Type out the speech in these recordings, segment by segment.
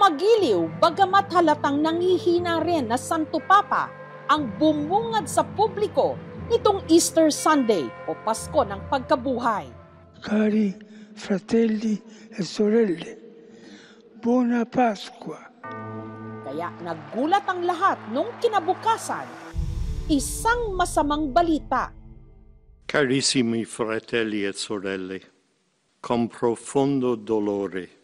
Magiliw bagamat halatang nanghihina rin na Santo Papa ang bumungad sa publiko nitong Easter Sunday o Pasko ng Pagkabuhay. Cari fratelli e sorelle, buona Pasqua. Kaya naggulat ang lahat nung kinabukasan, isang masamang balita. Carissimi fratelli e sorelle, con profondo dolore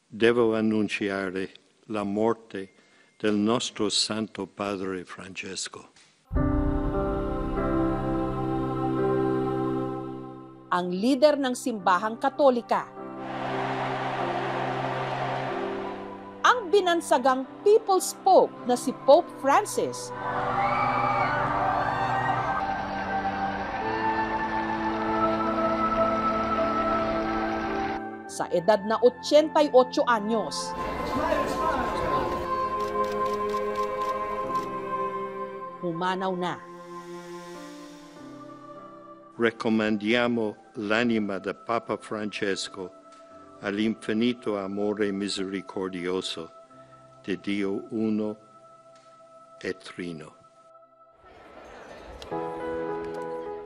devo annunciare la morte del nostro Santo Padre Francesco. Ang lider ng simbahang Katolika, ang binansagang People's Pope na si Pope Francis, sa edad na 88 anyos. Humanaw na. Raccomandiamo l'anima del Papa Francesco all'infinito amore misericordioso di Dio Uno e Trino.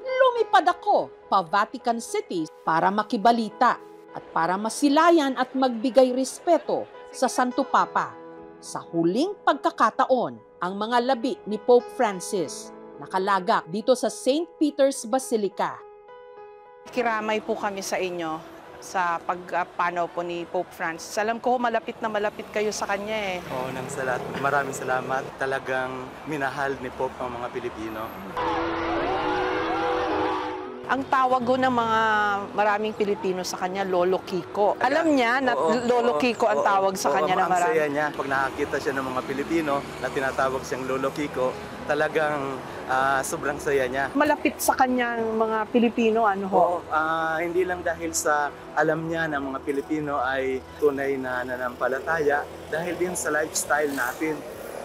Lumipad ako pa Vatican City para makibalita at para masilayan at magbigay respeto sa Santo Papa. Sa huling pagkakataon, ang mga labi ni Pope Francis nakalagak dito sa St. Peter's Basilica. Kiramay po kami sa inyo sa pagpanaw po ni Pope Francis. Alam ko malapit na malapit kayo sa kanya eh. Oo, nang salat. Maraming salamat. Talagang minahal ni Pope ang mga Pilipino. Ang tawag ko ng mga maraming Pilipino sa kanya, Lolo Kiko. Alam niya na Lolo Kiko ang tawag sa kanya na marami. Ang saya niya. Pag nakakita siya ng mga Pilipino na tinatawag siyang Lolo Kiko, talagang sobrang saya niya. Malapit sa kanyang mga Pilipino, ano ho? Hindi lang dahil sa alam niya na mga Pilipino ay tunay na nanampalataya, dahil din sa lifestyle natin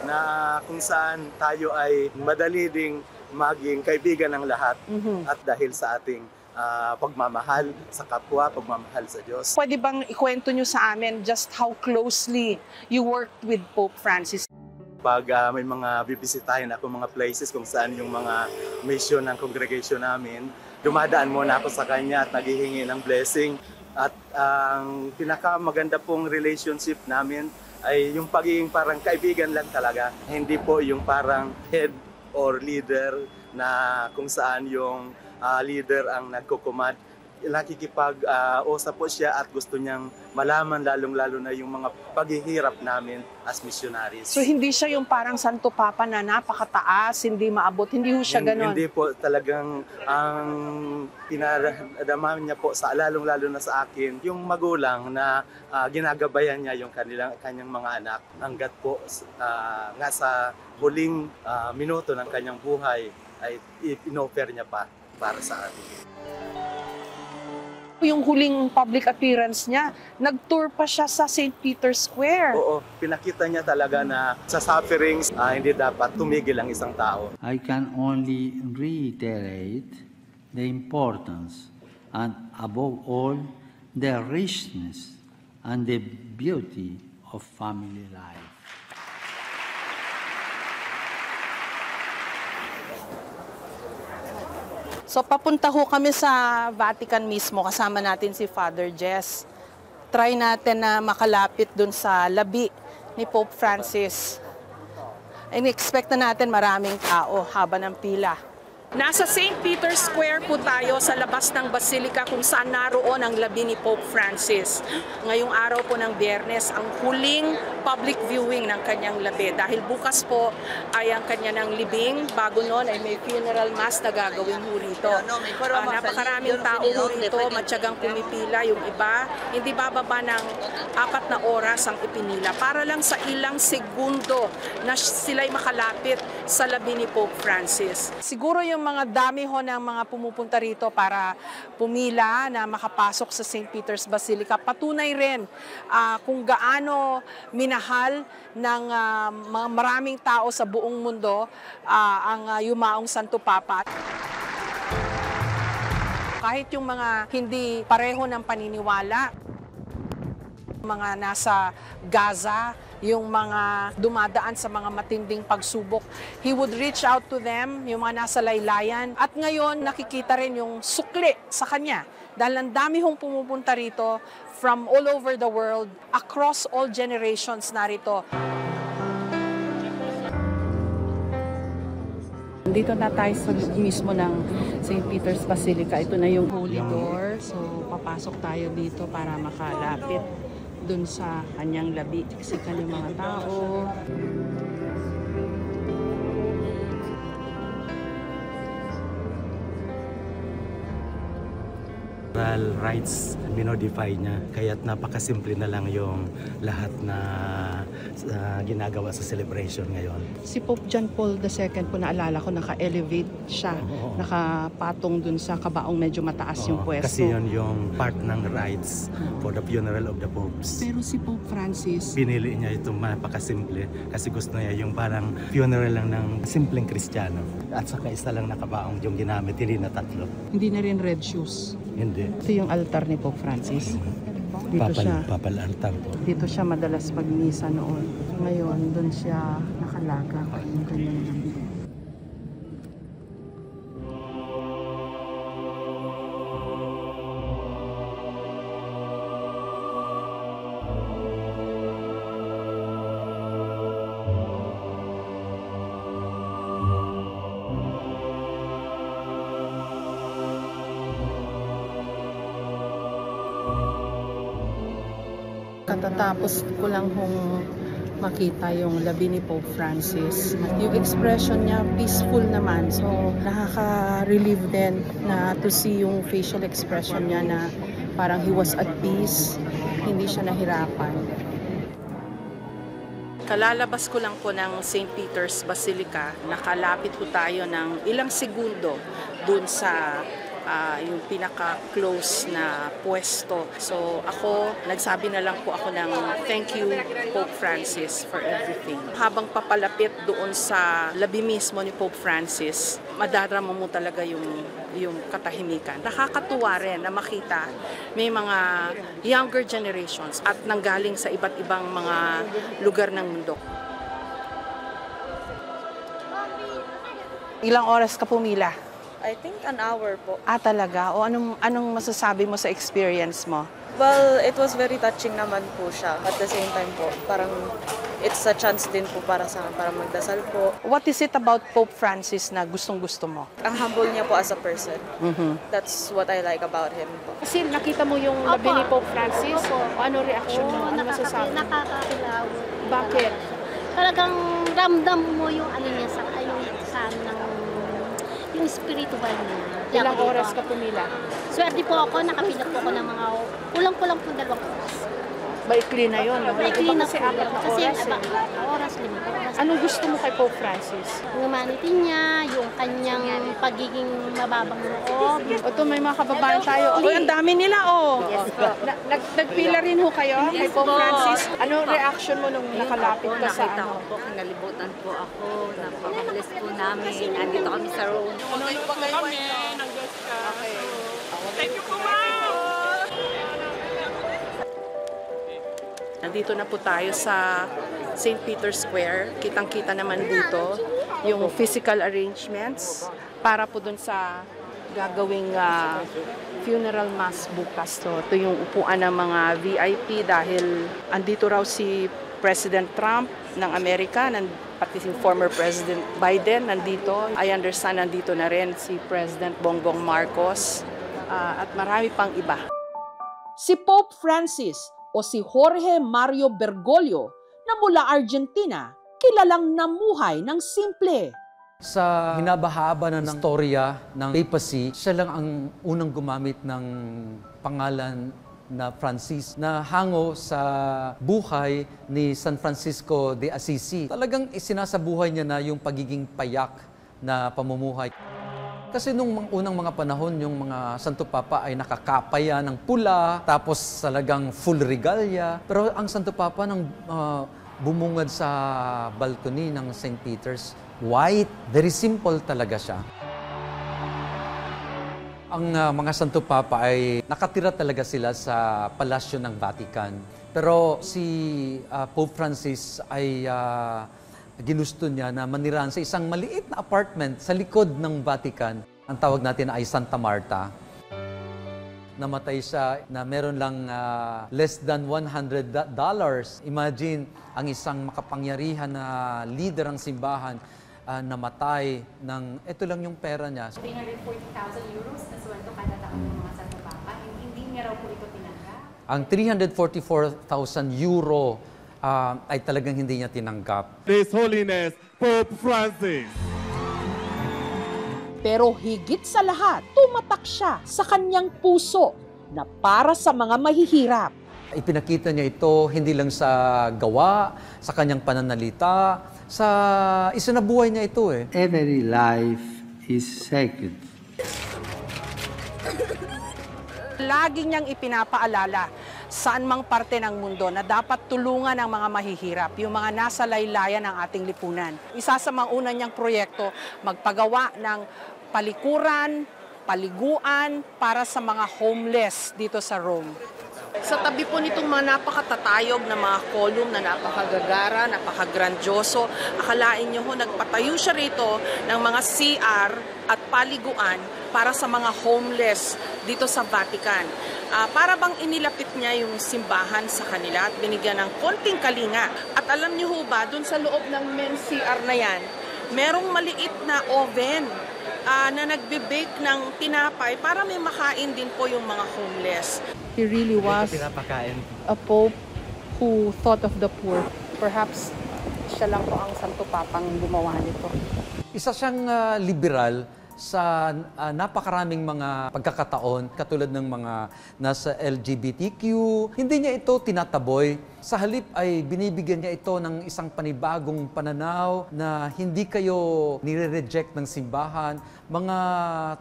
na kung saan tayo ay madali ding maging kaibigan ng lahat at dahil sa ating pagmamahal sa kapwa, pagmamahal sa Diyos. Pwede bang ikwento nyo sa amin just how closely you worked with Pope Francis? Pag may mga bibisitahin ako, mga places kung saan yung mga mission ng congregation namin, dumadaan muna ako sa kanya at naghihingi ng blessing. At ang pinakamaganda pong relationship namin ay yung pagiging parang kaibigan lang talaga. Hindi po yung parang head or leader na kung saan yung leader ang nagkukumad. Nakikipag-usap po siya at gusto niyang malaman lalong-lalo na yung mga paghihirap namin as missionaries. So hindi siya yung parang Santo Papa na napakataas, hindi maabot, hindi ho siya ganon? Hindi po, talagang ang pinadama niya po sa lalong-lalo na sa akin, yung magulang na ginagabayan niya yung kanyang mga anak hanggat po nga sa huling minuto ng kanyang buhay ay inoffer niya pa para sa atin. Yung huling public appearance niya, nag-tour pa siya sa St. Peter's Square. Oo, pinakita niya talaga na sa sufferings, hindi dapat tumigil ang isang tao. I can only reiterate the importance and above all, the richness and the beauty of family life. So papunta ho kami sa Vatican mismo, kasama natin si Father Jess. Try natin na makalapit dun sa labi ni Pope Francis. In-expect na natin maraming tao haba ng pila. Nasa St. Peter's Square po tayo sa labas ng Basilica kung saan naroon ang labi ni Pope Francis. Ngayong araw po ng Biyernes, ang huling public viewing ng kanyang labi. Dahil bukas po ay ang kanya ng libing. Bago noon ay may funeral mass na gagawin ho rito. Napakaraming tao ho rito, matyagang pumipila. Yung iba, hindi bababa ng 4 na oras ang ipinila para lang sa ilang segundo na sila'y makalapit sa labi ni Pope Francis. Siguro yung mga dami ho ng mga pumupunta rito para pumila na makapasok sa St. Peter's Basilica. Patunay rin kung gaano minahal ng maraming tao sa buong mundo ang yumaong Santo Papa. Kahit yung mga hindi pareho ng paniniwala, Mga nasa Gaza, yung mga dumadaan sa mga matinding pagsubok. He would reach out to them, yung mga nasa laylayan. At ngayon, nakikita rin yung sukli sa kanya. Dahil ang dami hong pumupunta rito from all over the world, across all generations narito. Dito na tayo sa mismo ng St. Peter's Basilica. Ito na yung Holy Door. So, papasok tayo dito para makalapit dun sa kanyang labi. Siksikan yung mga tao. Rights, minodify niya. Kaya't napakasimple na lang yung lahat na ginagawa sa celebration ngayon. Si Pope John Paul II po, naalala ko, naka-elevate siya. Oo. Nakapatong dun sa kabaong medyo mataas yung pwesto. Kasi yun yung part ng rights for the funeral of the popes. Pero si Pope Francis, Pinili niya itong napakasimple kasi gusto niya yung parang funeral lang ng simpleng Kristiyano. At saka isa lang nakabaong yung ginamit, hindi na tatlo. hindi na rin red shoes. Hindi. Ito yung altar ni Pope Francis. Dito siya. Papal altar po. Dito siya madalas magmisa noon. Ngayon, doon siya nakalaga yung kanyang labi. Katatapos ko lang hong makita yung labi ni Pope Francis. Yung expression niya, peaceful naman. So, nakaka-relieve din na to see yung facial expression niya na parang he was at peace. Hindi siya nahirapan. Kalalabas ko lang po ng St. Peter's Basilica. Nakalapit po tayo ng ilang segundo dun sa yung pinaka-close na pwesto. So ako, nagsabi na lang po ako ng thank you Pope Francis for everything. Habang papalapit doon sa labi mismo ni Pope Francis, madarama mo talaga yung katahimikan. Nakakatuwa rin na makita may mga younger generations at nanggaling sa iba't ibang mga lugar ng mundo. Ilang oras ka pumila? I think an hour po. Ah, talaga? O anong masasabi mo sa experience mo? Well, it was very touching naman po siya. At the same time po, parang it's a chance din po para sa para magdasal po. What is it about Pope Francis na gustong-gusto mo? Ang humble niya po as a person. That's what I like about him po. Kasi nakita mo yung labi ni Pope Francis, ano reaction mo? Ano masasabi? Nakakakilaw. Bakit? Talagang ramdam mo yung ano niya sa yung spiritual niya. Ilang oras ka pumila? Swerte po ako, nakapila po ako ng mga kulang-kulang po 2 oras. Maikli na yun. No? Maikli na Kasi po 4 yun. na Kasi oras. 4 oras, 5 oras. Anong gusto mo kay Pope Francis? Yung humanity niya, yung kanyang pagiging mababang loob. O ito, may mga kababayan tayo. Uy, ang dami nila, oh! Yes po. Nagpila rin ho kayo kay Pope Francis. Anong reaction mo nung nakalapit ka sa nakita ano? ko po, kinalibutan po ako. Napaka-bless po namin. Andito kami sa Rome. Nandito na po tayo sa St. Peter's Square. Kitang-kita naman dito yung physical arrangements para po dun sa gagawing funeral mass bukas. So, ito yung upuan ng mga VIP dahil andito raw si President Trump ng Amerika, pati si former President Biden nandito. I understand nandito na rin si President Bongbong Marcos at marami pang iba. Si Pope Francis o si Jorge Mario Bergoglio na mula Argentina, kilalang namuhay ng simple. Sa hinabahaba na ng storya ng papacy, siya lang ang unang gumamit ng pangalan na Francis na hango sa buhay ni San Francisco de Assisi. Talagang isinasabuhay niya na yung pagiging payak na pamumuhay. Kasi nung unang mga panahon, yung mga Santo Papa ay nakakapaya ng pula, tapos talagang full regalia. Pero ang Santo Papa nang bumungad sa balcony ng St. Peter's, white, very simple talaga siya. Ang mga Santo Papa ay nakatira talaga sila sa palasyo ng Vatican. Pero si Pope Francis ay ginusto niya na manirahan sa isang maliit na apartment sa likod ng Vatican. Ang tawag natin ay Santa Marta. Namatay siya na meron lang less than $100. Imagine, ang isang makapangyarihan na leader ng simbahan namatay ng, ito lang yung pera niya. 340,000 euros na sweldo kada taon ng mga Santo Papa. Hindi niya raw po ito tinanggap. Ang 344,000 euro ay talagang hindi niya tinanggap. His Holiness Pope Francis. Pero higit sa lahat, tumatak siya sa kanyang puso na para sa mga mahihirap. Ipinakita niya ito hindi lang sa gawa, sa kanyang pananalita, sa isinabuhay niya ito eh. Every life is sacred. Lagi niyang ipinapaalala saan mang parte ng mundo na dapat tulungan ang mga mahihirap, yung mga nasa laylayan ng ating lipunan. Isa sa mga una niyang proyekto, magpagawa ng palikuran, paliguan para sa mga homeless dito sa Rome. Sa tabi po nitong mga napakatatayog na mga column na napakagagara, napakagrandyoso, akalain niyo ho, nagpatayo siya rito ng mga CR at paliguan para sa mga homeless dito sa Vatican. Para bang inilapit niya yung simbahan sa kanila at binigyan ng konting kalinga. At alam niyo ho ba, dun sa loob ng men's CR na yan, merong maliit na oven na nagbe-bake ng tinapay para may makain din po yung mga homeless. He really was a pope who thought of the poor. Perhaps siya lang po ang Santo Papang gumawa nito. Isa siyang liberal sa napakaraming mga pagkakataon, katulad ng mga nasa LGBTQ. Hindi niya ito tinataboy. Sa halip ay binibigyan niya ito ng isang panibagong pananaw na hindi kayo nire-reject ng simbahan. Mga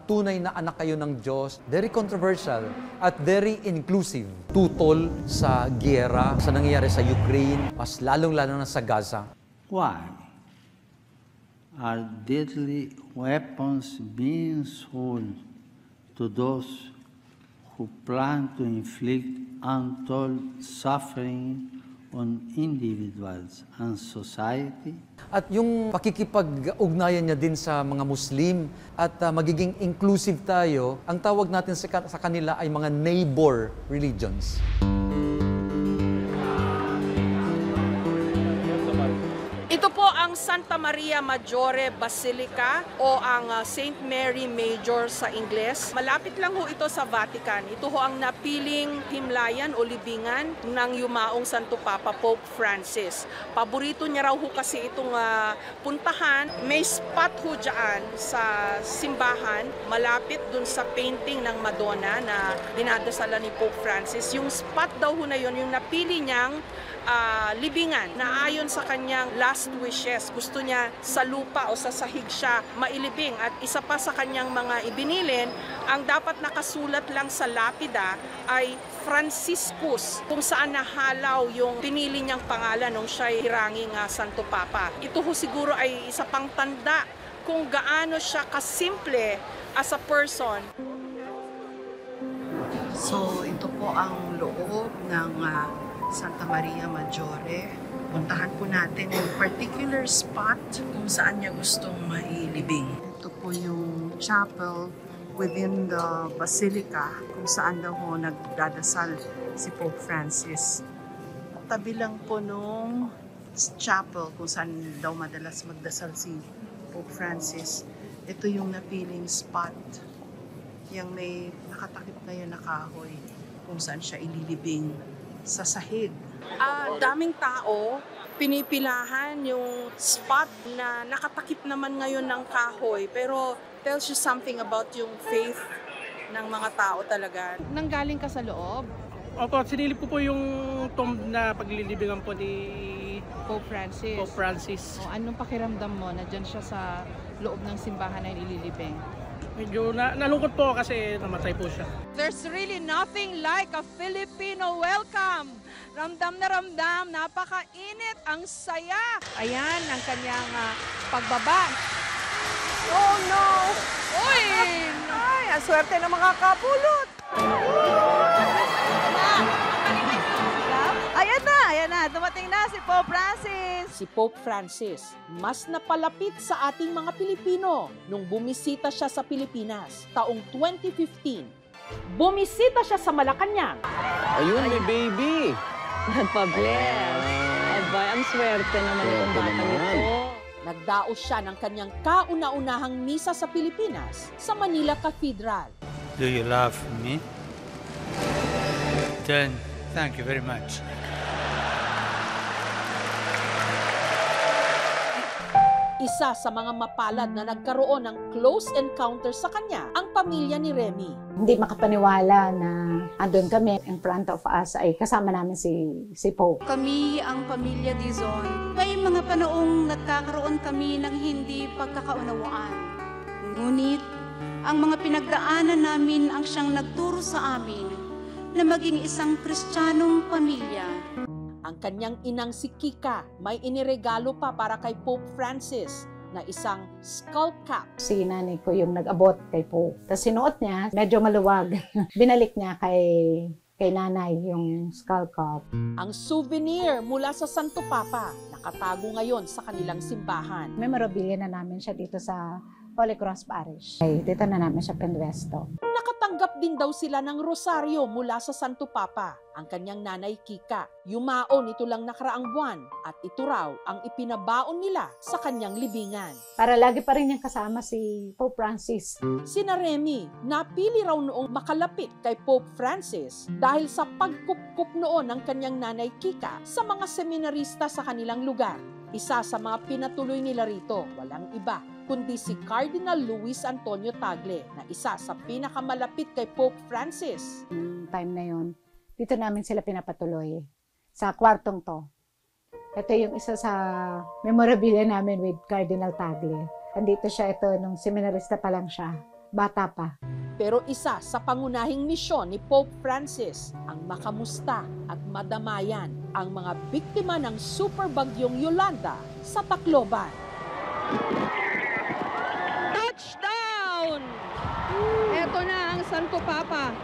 tunay na anak kayo ng Diyos. Very controversial at very inclusive. Tutol sa giyera, sa nangyayari sa Ukraine, mas lalong-lalo na sa Gaza. Why are deadly weapons being sold to those who plan to inflict untold suffering on individuals and society? At yung pakikipag-ugnayan niya din sa mga Muslim at magiging inclusive tayo, ang tawag natin sa kanila ay mga neighbor religions. Ito po ang Santa Maria Maggiore Basilica o ang St. Mary Major sa Ingles. Malapit lang ho ito sa Vatican. Ito ho ang napiling himlayan o libingan ng yumaong Santo Papa Pope Francis. Paborito niya raw ho kasi itong puntahan. May spot ho dyan sa simbahan, malapit dun sa painting ng Madonna na dinadasalan ni Pope Francis. Yung spot daw ho na yun, yung napili niyang libingan na ayon sa kanyang last wishes. Gusto niya sa lupa o sa sahig siya mailibing. At isa pa sa kanyang mga ibinilin, ang dapat nakasulat lang sa lapida ay Franciscus, kung saan nahalaw yung pinili niyang pangalan nung siya'y hiranging Santo Papa. Ito ho siguro ay isa pang tanda kung gaano siya kasimple as a person. So ito po ang loob ng Santa Maria Maggiore. Puntahan po natin yung particular spot kung saan niya gustong mailibing. Ito po yung chapel within the basilica kung saan daw ho nagdadasal si Pope Francis. Tabi lang po nung chapel kung saan daw madalas magdasal si Pope Francis. Ito yung napiling spot. Yung may nakatakip na yun na kahoy kung saan siya ililibing sa sahig. Daming tao, pinipilahan yung spot na nakatakip naman ngayon ng kahoy, pero tells you something about yung faith ng mga tao talaga. Nanggaling ka sa loob? Opo, sinilip ko po yung tomb na paglilibingan po ni Pope Francis. Pope Francis. Anong pakiramdam mo na dyan siya sa loob ng simbahan na ililibing? Medyo nalungkot po kasi namatay po siya. There's really nothing like a Filipino welcome. Ramdam na ramdam, napakainit, ang saya. Ayan, ang kanyang pagbaba. Oh no! Uy! Ay, ang swerte ng mga kapulot! Ayan! si Pope Francis! Si Pope Francis, mas napalapit sa ating mga Pilipino nung bumisita siya sa Pilipinas taong 2015. Bumisita siya sa Malacanang. Ayun, may baby! Nagpa-bless. Abay, ang swerte naman itong batang ito. Nagdaos siya ng kanyang kauna-unahang misa sa Pilipinas sa Manila Cathedral. Do you love me? Then, thank you very much. Isa sa mga mapalad na nagkaroon ng close encounter sa kanya ang pamilya ni Remy. Hindi makapaniwala na andun kami in front of us ay kasama namin si Pope. Kami ang pamilya Dizon. May mga panoong nagkakaroon kami ng hindi pagkakaunawaan. Ngunit ang mga pinagdaanan namin ang siyang nagturo sa amin na maging isang Kristiyanong pamilya. Ang kanyang inang si Kika may iniregalo pa para kay Pope Francis na isang skull cap. Si nanay ko yung nag-abot kay Pope. Tapos sinuot niya, medyo maluwag. Binalik niya kay nanay yung skull cap. Ang souvenir mula sa Santo Papa, nakatago ngayon sa kanilang simbahan. Memorabilia na namin siya dito sa Holy Cross Parish. Ay, dito na namin siya pinwesto. Nakatanggap din daw sila ng rosaryo mula sa Santo Papa. Ang kanyang nanay Kika, yumaon ito lang nakaraang buwan at ito raw ang ipinabaon nila sa kanyang libingan. Para lagi pa rin niyang kasama si Pope Francis. Sina Remy, napili raw noong makalapit kay Pope Francis dahil sa pagkupkup noon ng kanyang nanay Kika sa mga seminarista sa kanilang lugar. Isa sa mga pinatuloy nila rito, walang iba kundi si Cardinal Luis Antonio Tagle na isa sa pinakamalapit kay Pope Francis. Time na yon, dito namin sila pinapatuloy sa kwartong to. Ito yung isa sa memorabilia namin with Cardinal Tagle. Andito siya, ito nung seminarista pa lang siya, bata pa. Pero isa sa pangunahing misyon ni Pope Francis ang makamusta at madamayan ang mga biktima ng super bagyong Yolanda sa Tacloban. Touchdown! Ito na ang Santo Papa.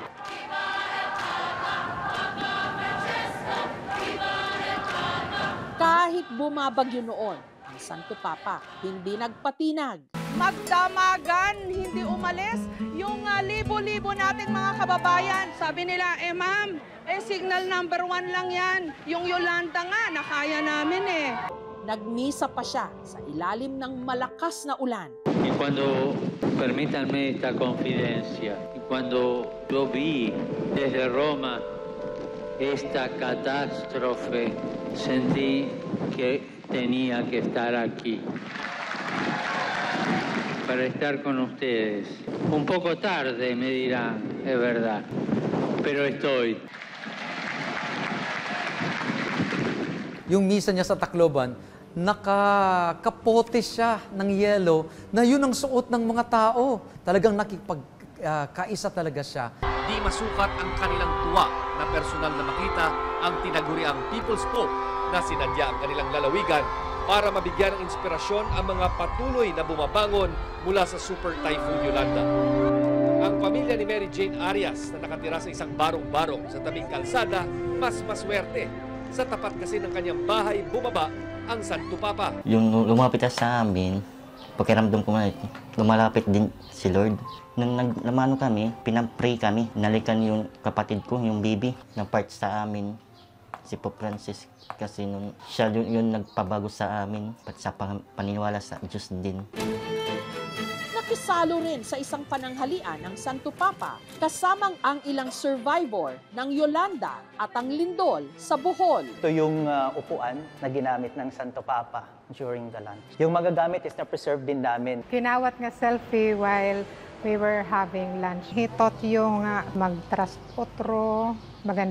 Kahit bumabagyo noon, ang Santo Papa hindi nagpatinag. Magdamagan, hindi umalis yung libo-libo nating mga kababayan. Sabi nila, ma'am, signal number 1 lang yan. Yung Yolanda nga, nakaya namin Nagmisa pa siya sa ilalim ng malakas na ulan. Y cuando, permítanme esta confidencia, y cuando yo vi desde Roma esta catástrofe, sentí que tenía que estar aquí para estar con ustedes. Un poco tarde, me dirán, es verdad, pero estoy. Yung misa niya sa Tacloban, nakakapote siya ng yelo na yun ang suot ng mga tao. Talagang nakipagkaisa talaga siya. Di masukat ang kanilang tuwa na personal na makita ang tinaguriang People's Pope na sinadya ang kanilang lalawigan para mabigyan ng inspirasyon ang mga patuloy na bumabangon mula sa Super Typhoon Yolanda. Ang pamilya ni Mary Jane Arias na nakatira sa isang barong-barong sa tabing kalsada, mas maswerte. Sa tapat kasi ng kanyang bahay, bumaba ang Santo Papa. Yung lumapit sa amin, pakiramdam ko na lumalapit din si Lord. Nung naglamano kami, pinapray kami. Nalikan yung kapatid ko, yung baby, na part sa amin. Si Pope Francis kasi nung siya yun nagpabago sa amin at sa paniniwala sa Diyos din. Nakisalo rin sa isang pananghalian ng Santo Papa kasamang ang ilang survivor ng Yolanda at ang lindol sa Bohol. Ito yung upuan na ginamit ng Santo Papa during the lunch. Yung magagamit is na-preserve din namin. Kinawat nga selfie while we were having lunch. He taught yung mag-trust otro,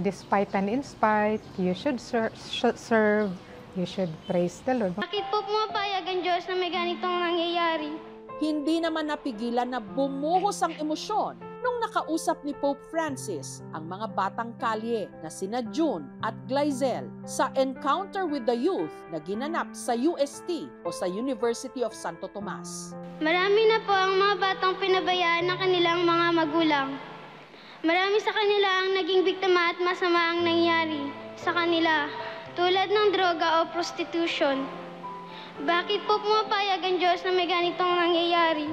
despite and in spite, you should serve, you should praise the Lord. Bakit po pumapayag ang Diyos na may ganitong nangyayari? Hindi naman napigilan na bumuhos ang emosyon nung nakausap ni Pope Francis ang mga batang kalye na sina June at Glyzel sa Encounter with the Youth na ginanap sa UST o sa University of Santo Tomas. Marami na po ang mga batang pinabayaan ng kanilang mga magulang. Marami sa kanila ang naging biktima at masama ang nangyari sa kanila tulad ng droga o prostitution. Bakit po pumapayag ang Diyos na may ganitong nangyayari?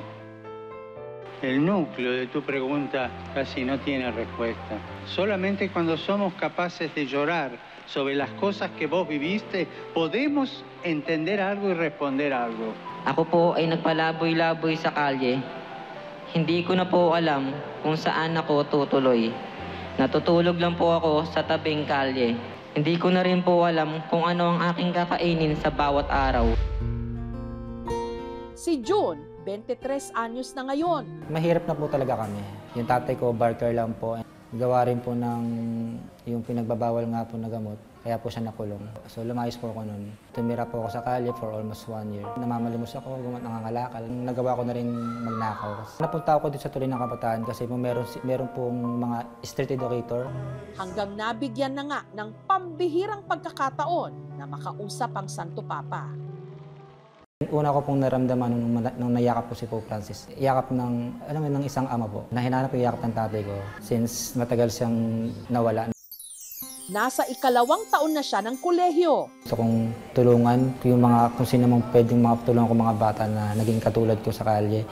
El núcleo de tu pregunta casi no tiene respuesta. Solamente cuando somos capaces de llorar sobre las cosas que vos viviste, podemos entender algo y responder algo. Ako po ay nagpalaboy-laboy sa kalye. Hindi ko na po alam kung saan ako tutuloy. Natutulog lang po ako sa tabing kalye. Hindi ko na rin po alam kung ano ang aking kakainin sa bawat araw. Si June, 23 anyos na ngayon. Mahirap na po talaga kami. Yung tatay ko, barker lang po. Gawa rin po ng yung pinagbabawal nga po na gamot. Kaya po siya nakulong. So lumayos po ako noon. Tumira po ako sa kalye for almost 1 year. Namamalimos ako, nangangalakal. Nagawa ko na rin magnakaw. Napunta ako dito sa Tuloy ng Kabataan kasi meron pong mga street educator. Hanggang nabigyan na nga ng pambihirang pagkakataon na makausap ang Santo Papa. Una ko pong naramdaman nung nayakap ko si Pope Francis. Yakap ng isang ama po. Nahinanap ko yung yakap ng tatay ko since matagal siyang nawala. Nasa 2nd taon na siya ng kolehiyo. Gusto kong tulungan kung sino mang pwedeng tulungan ko mga bata na naging katulad ko sa kalye.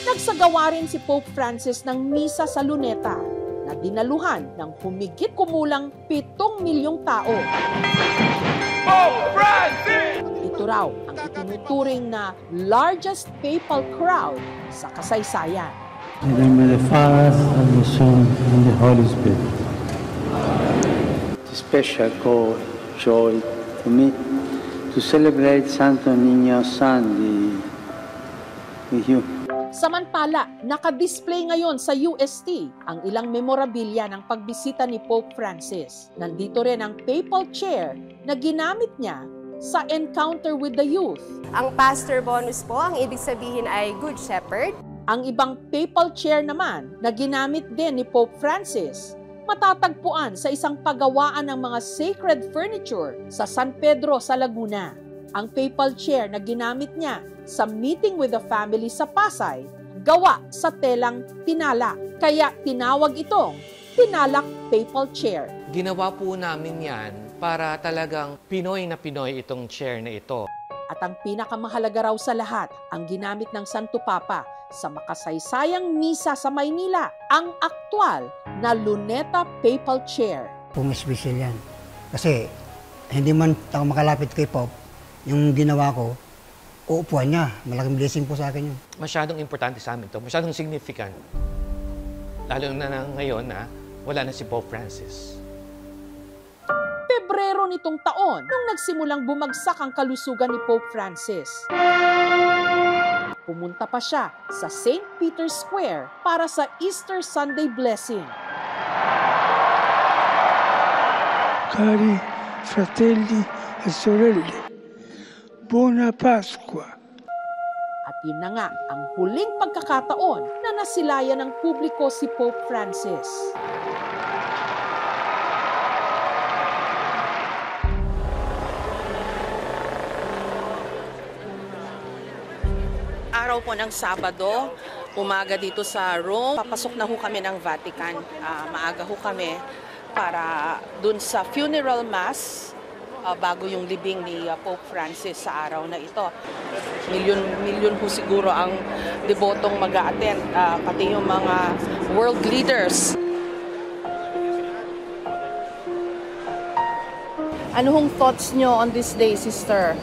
Nagsagawa rin si Pope Francis ng misa sa Luneta na dinaluhan ng humigit kumulang 7 milyong tao. Pope Francis! Ito raw ang itinuturing na largest papal crowd sa kasaysayan. In the name of the Father, and the Son, and the Holy Spirit. It's a special joy to me to celebrate Santo Niño Sunday with you. Samantala, nakadisplay ngayon sa UST ang ilang memorabilia ng pagbisita ni Pope Francis. Nandito rin ang papal chair na ginamit niya sa encounter with the youth. Ang pastor bonus po, ang ibig sabihin ay Good Shepherd. Ang ibang papal chair naman na ginamit din ni Pope Francis, matatagpuan sa isang pagawaan ng mga sacred furniture sa San Pedro sa Laguna. Ang papal chair na ginamit niya sa meeting with the family sa Pasay, gawa sa telang tinalak. Kaya tinawag itong tinalak papal chair. Ginawa po namin yan para talagang Pinoy na Pinoy itong chair na ito. At ang pinakamahalaga raw sa lahat, ang ginamit ng Santo Papa sa makasaysayang misa sa Maynila, ang aktwal na Luneta Papal Chair. Pumispesyal yan. Kasi hindi man ako makalapit kay Pope, yung ginawa ko, uupuan niya. Malaking blessing po sa akin yun. Masyadong importante sa amin to, masyadong significant. Lalo na ngayon na wala na si Pope Francis. Pebrero nitong taon, nung nagsimulang bumagsak ang kalusugan ni Pope Francis. Pumunta pa siya sa St. Peter's Square para sa Easter Sunday blessing. Cari fratelli e sorelle, buona Pasqua. At yun na nga ang huling pagkakataon na nasilayan ng publiko si Pope Francis. Araw po ng Sabado, umaga dito sa Rome. Papasok na ho kami ng Vatican. Maaga ho kami para dun sa funeral mass bago yung libing ni Pope Francis sa araw na ito. Milyon ho siguro ang debotong mag-a-attend, pati yung mga world leaders. Ano hong thoughts nyo on this day, sister?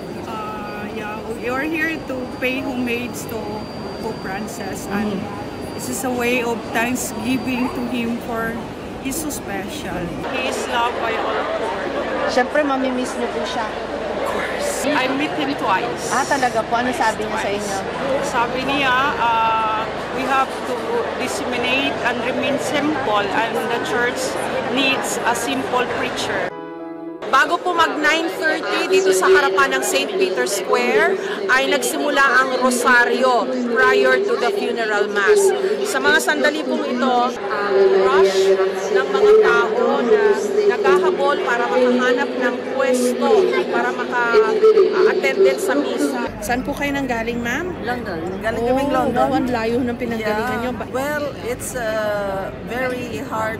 You're here to pay homage to Pope Francis, and this is a way of thanksgiving to him for he's so special. He is loved by all of us. Siyempre, mamimiss niyo po siya. Of course. I met him twice. Talaga po? Ano sabi niya sa inyo? Sabi niya, we have to disseminate and remain simple, and the church needs a simple preacher. Bago po mag 9:30 dito sa harapan ng St. Peter's Square ay nagsimula ang rosaryo prior to the funeral mass. Sa mga sandali pong ito, rush ng mga tao na naghahabol para makahanap ng pwesto para maka-attend din sa misa. Saan po kayo nanggaling, ma'am? London. Galing kaming London. Ang layo ng pinanggalingan nyo. Well, it's very hard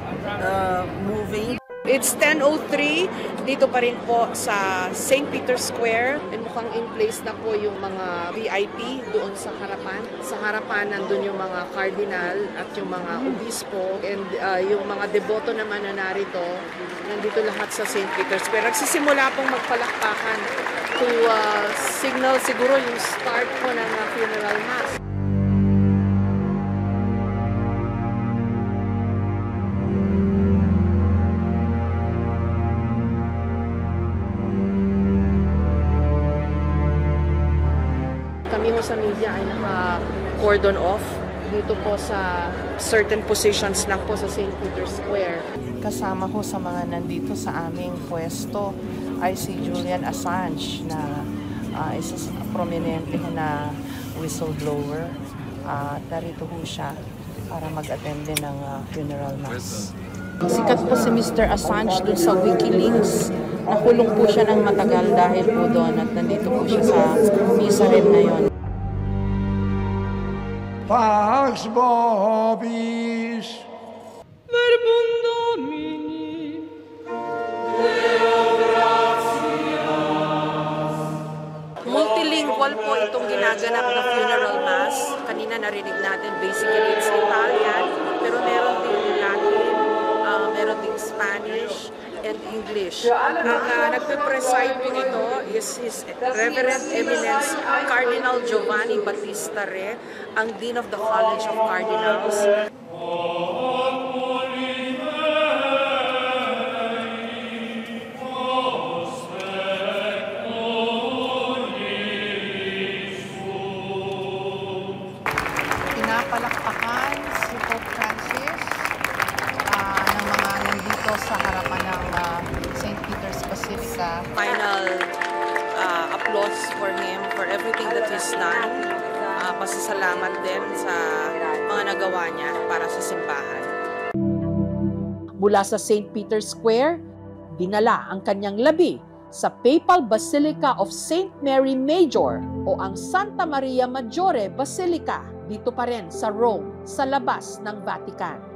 moving. It's 10:03, dito pa rin po sa St. Peter's Square. And mukhang in place na po yung mga VIP doon sa harapan. Sa harapan nandun yung mga cardinal at yung mga obispo. And yung mga deboto naman na narito, nandito lahat sa St. Peter's Square. Nagsisimula pong magpalakpakan to signal siguro yung start po ng funeral mass. Kami ho sa media ay naka-cordon off dito po sa certain positions lang po sa St. Peter's Square. Kasama ho sa mga nandito sa aming pwesto ay si Julian Assange na isa sa prominente na whistleblower. Narito ho siya para mag-attend din ng funeral mass. Sikat po si Mr. Assange dun sa WikiLeaks. Nakulong po siya ng matagal dahil po doon at nandito po siya sa misa rin na yun. Pax vobis. Verbum Domini. Deo gratias. Multilingual po itong ginaganap na funeral mass. Kanina narinig natin basically it's Italian, pero meron din Latin, meron din Spanish, and English. Ang nagpe-preside po nito is His Reverend Eminence Cardinal Giovanni Battista Re, ang Dean of the College of Cardinals. Pinapalakpakan si Pope Francis ng mga nandito sa harapan ng St. Peter's Basilica. Final applause for him for everything that he's done. Pasasalamat din sa mga nagawa niya para sa simbahan. Mula sa St. Peter's Square, dinala ang kanyang labi sa Papal Basilica of St. Mary Major o ang Santa Maria Maggiore Basilica dito pa rin sa Rome, sa labas ng Vatican.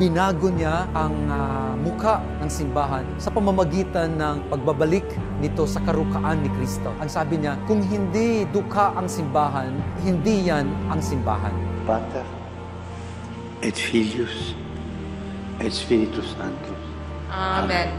Binago niya ang mukha ng simbahan sa pamamagitan ng pagbabalik nito sa karukaan ni Kristo. Ang sabi niya, kung hindi dukha ang simbahan, hindi yan ang simbahan. Pater, et Filius, et Spiritus Sanctus. Amen.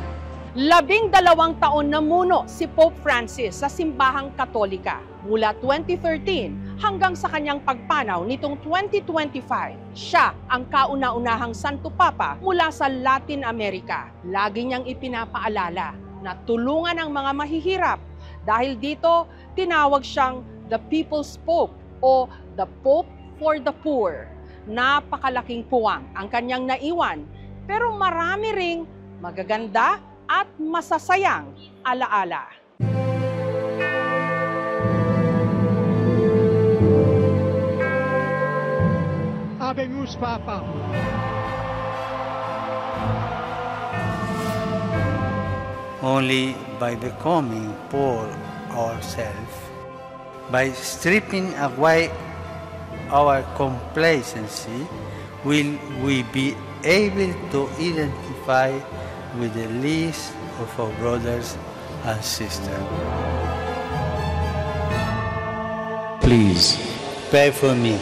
12 taon na muno si Pope Francis sa simbahang Katolika mula 2013 hanggang sa kanyang pagpanaw nitong 2025. Siya ang kauna-unahang Santo Papa mula sa Latin America. Lagi niyang ipinapaalala na tulungan ang mga mahihirap. Dahil dito, tinawag siyang the People's Pope o the Pope for the Poor. Napakalaking puwang ang kanyang naiwan, pero marami ring magaganda at masasayang alaala. Habemus Papa. Only by becoming poor ourselves, by stripping away our complacency, will we be able to identify with the least of our brothers and sisters. Please pray for me.